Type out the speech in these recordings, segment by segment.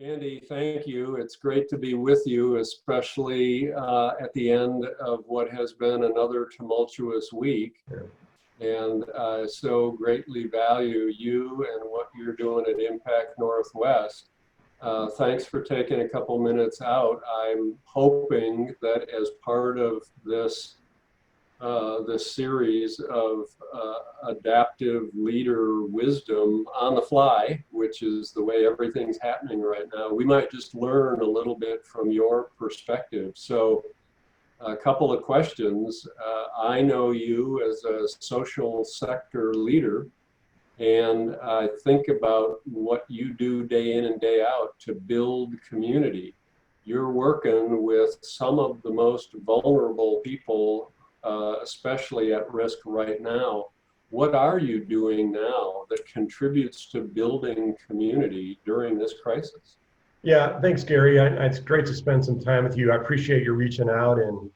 Andy, thank you. It's great to be with you, especially at the end of what has been another tumultuous week. And I so greatly value you and what you're doing at Impact Northwest. Thanks for taking a couple minutes out. I'm hoping that as part of this series of adaptive leader wisdom on the fly, which is the way everything's happening right now, we might just learn a little bit from your perspective. So a couple of questions. I know you as a social sector leader, and I think about what you do day in and day out to build community. You're working with some of the most vulnerable people, especially at risk right now. What are you doing now that contributes to building community during this crisis? Yeah, thanks, Gary. It's great to spend some time with you. I appreciate you reaching out. And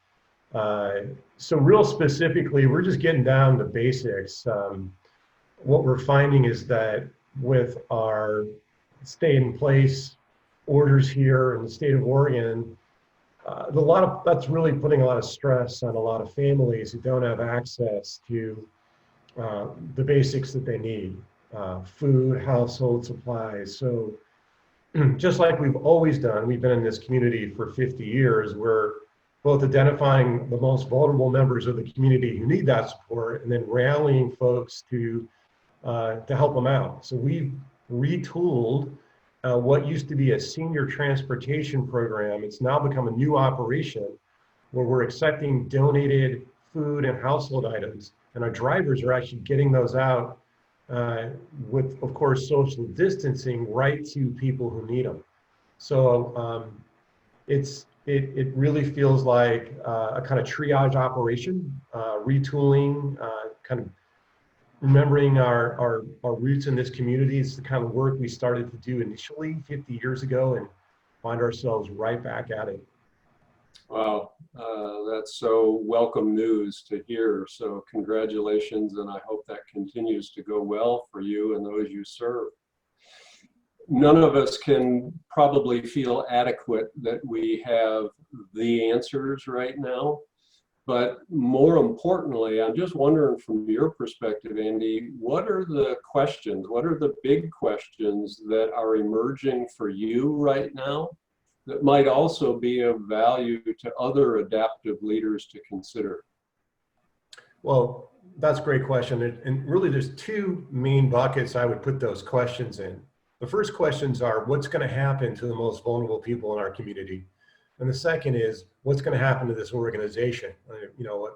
so real specifically, we're just getting down to basics. What we're finding is that with our stay in place orders here in the state of Oregon, that's really putting a lot of stress on a lot of families who don't have access to the basics that they need, food, household supplies. So just like we've always done, we've been in this community for 50 years, we're both identifying the most vulnerable members of the community who need that support and then rallying folks to help them out. So we've retooled what used to be a senior transportation program. It's now become a new operation where we're accepting donated food and household items, and our drivers are actually getting those out with, of course, social distancing right to people who need them. So it really feels like a kind of triage operation, retooling, kind of remembering our roots in this community. It's the kind of work we started to do initially 50 years ago and find ourselves right back at it. Wow, that's so welcome news to hear. So congratulations, and I hope that continues to go well for you and those you serve. None of us can probably feel adequate that we have the answers right now. But more importantly, I'm just wondering from your perspective, Andy, what are the questions, what are the big questions that are emerging for you right now that might also be of value to other adaptive leaders to consider? Well, that's a great question. And really there's two main buckets I would put those questions in. The first questions are, what's going to happen to the most vulnerable people in our community? And the second is, what's going to happen to this organization? You know,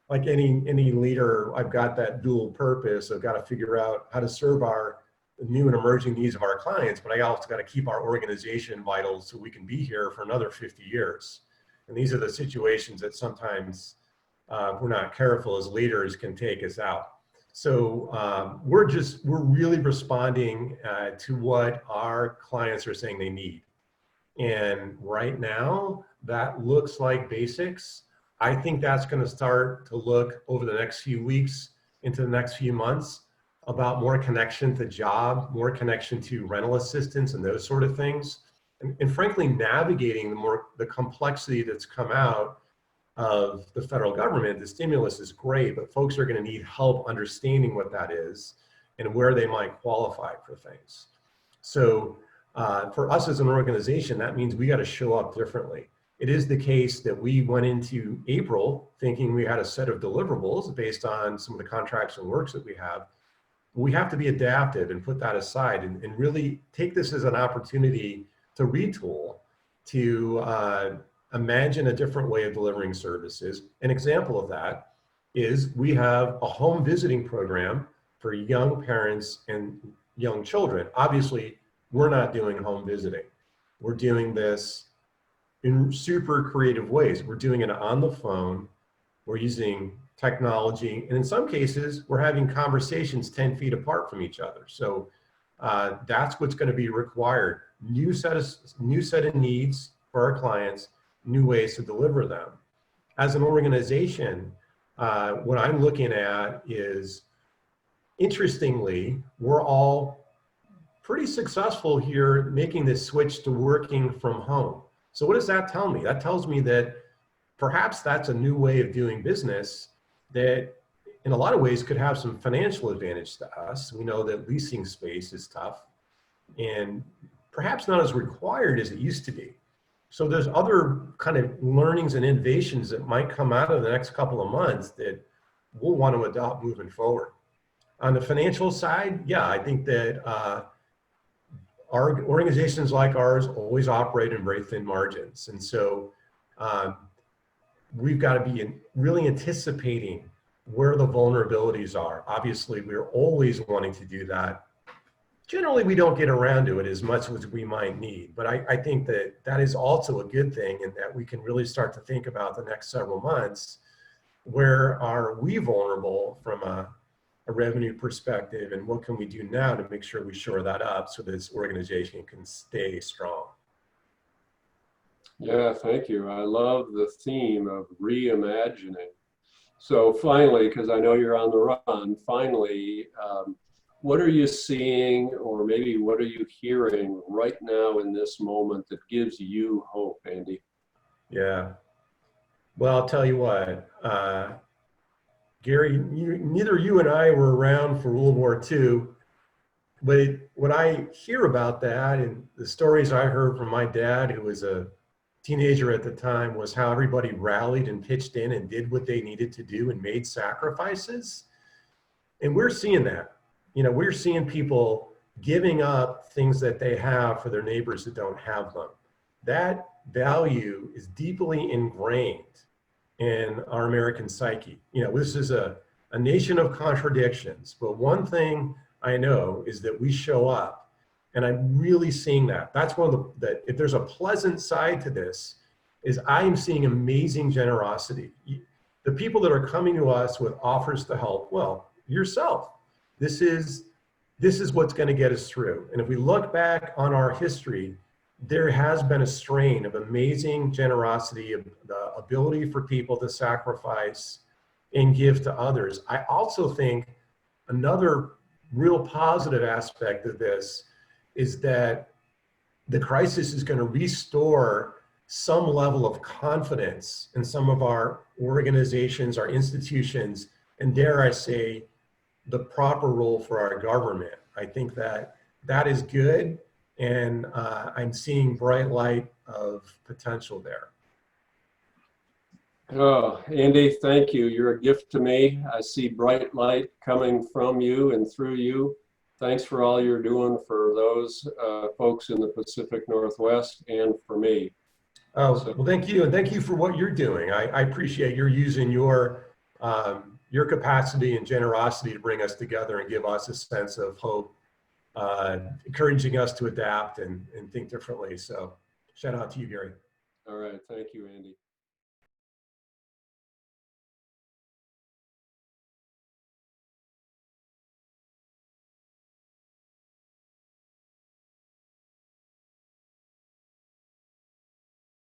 like any leader, I've got that dual purpose. I've got to figure out how to serve our new and emerging needs of our clients, but I also got to keep our organization vital so we can be here for another 50 years. And these are the situations that sometimes if we're not careful as leaders can take us out. So we're really responding to what our clients are saying they need. And right now, that looks like basics. I think that's going to start to look over the next few weeks into the next few months about more connection to job, more connection to rental assistance and those sort of things. And frankly, navigating the complexity that's come out of the federal government. The stimulus is great, but folks are going to need help understanding what that is and where they might qualify for things. So for us as an organization, that means we got to show up differently. It is the case that we went into April thinking we had a set of deliverables based on some of the contracts and works that we have. We have to be adaptive and put that aside and really take this as an opportunity to retool, to imagine a different way of delivering services. An example of that is we have a home visiting program for young parents and young children. Obviously, we're not doing home visiting. We're doing this in super creative ways. We're doing it on the phone. We're using technology. And in some cases, we're having conversations 10 feet apart from each other. So that's what's going to be required. New set of needs for our clients, new ways to deliver them. As an organization, what I'm looking at is, interestingly, we're all pretty successful here making this switch to working from home. So what does that tell me? That tells me that perhaps that's a new way of doing business that in a lot of ways could have some financial advantage to us. We know that leasing space is tough and perhaps not as required as it used to be. So there's other kind of learnings and innovations that might come out of the next couple of months that we'll want to adopt moving forward. On the financial side, yeah, I think that our organizations like ours always operate in very thin margins. And so we've got to be really anticipating where the vulnerabilities are. Obviously, we're always wanting to do that. Generally, we don't get around to it as much as we might need, but I think that that is also a good thing, and that we can really start to think about the next several months. Where are we vulnerable from a revenue perspective, and what can we do now to make sure we shore that up so this organization can stay strong? Yeah, thank you. I love the theme of reimagining. So finally, because I know you're on the run, finally, what are you seeing, or maybe what are you hearing right now in this moment that gives you hope, Andy? Yeah. Well, I'll tell you what, Gary, neither you and I were around for World War II, but what I hear about that and the stories I heard from my dad, who was a teenager at the time, was how everybody rallied and pitched in and did what they needed to do and made sacrifices. And we're seeing that. You know, we're seeing people giving up things that they have for their neighbors that don't have them. That value is deeply ingrained in our American psyche. You know, this is a nation of contradictions, but one thing I know is that we show up, and I'm really seeing that. That's one of that if there's a pleasant side to this, is I'm seeing amazing generosity. The people that are coming to us with offers to help, well, yourself. This is what's going to get us through. And if we look back on our history, there has been a strain of amazing generosity, of the ability for people to sacrifice and give to others. I also think another real positive aspect of this is that the crisis is going to restore some level of confidence in some of our organizations, our institutions, and dare I say, the proper role for our government. I think that that is good, and I'm seeing bright light of potential there. Oh, Andy, thank you. You're a gift to me. I see bright light coming from you and through you. Thanks for all you're doing for those folks in the Pacific Northwest and for me. Oh, well, thank you. And thank you for what you're doing. I appreciate you're using your capacity and generosity to bring us together and give us a sense of hope, encouraging us to adapt and think differently. So shout out to you, Gary. All right. Thank you, Andy.